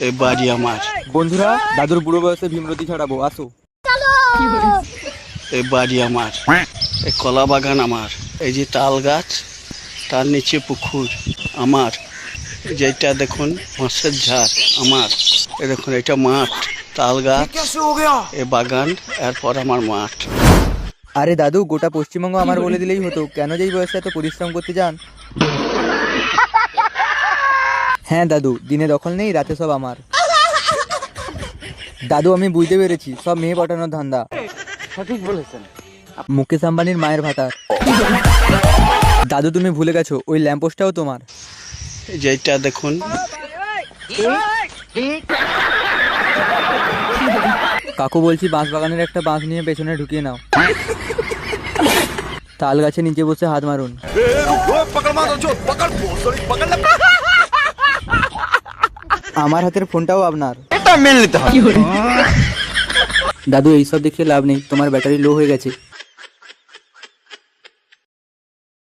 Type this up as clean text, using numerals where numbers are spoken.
এ বাড়ি আমার। বন্ধুরা, দাদুর বুড়ো বয়সে ভীমরতি ছড়াবো, আসো। এ বাড়ি আমার। এ কলা বাগান আমার। এই যে তাল গাছ, তার নিচে পুকুর আমার। যেটা দেখুন মাছের ঝাড় আমার। এ দেখুন এটা মাঠ, তাল গাছ, এ বাগান, এরপর আমার মাঠ। আরে দাদু, গোটা পশ্চিমবঙ্গ আমার বলে দিলেই হতো, কেন যে এই বয়সে এত পরিশ্রম করতে যান? হ্যাঁ দাদু, দিনে দখল নেই, রাতে সব আমার। দাদু, আমি বুঝতে পেরেছি, সব মেয়ে পটানোর ধান্দা। সঠিক বলেছেন। মুকেশ আম্বানির মায়ের ভাতার। দাদু, তুমি ভুলে গেছো, ওই ল্যাম্পোস্টটাও তোমার। যেটা দেখুন কাকু বলছি, বাঁশ বাগানের একটা বাঁশ নিয়ে পেছনে ঢুকিয়ে নাও। তাল গাছের নিচে বসে হাত মারুন। আমার হাতের ফোনটাও আপনার। এটা মেনে নিতে হবে। দাদু, এইসব দেখে লাভ নেই, তোমার ব্যাটারি লো হয়ে গেছে।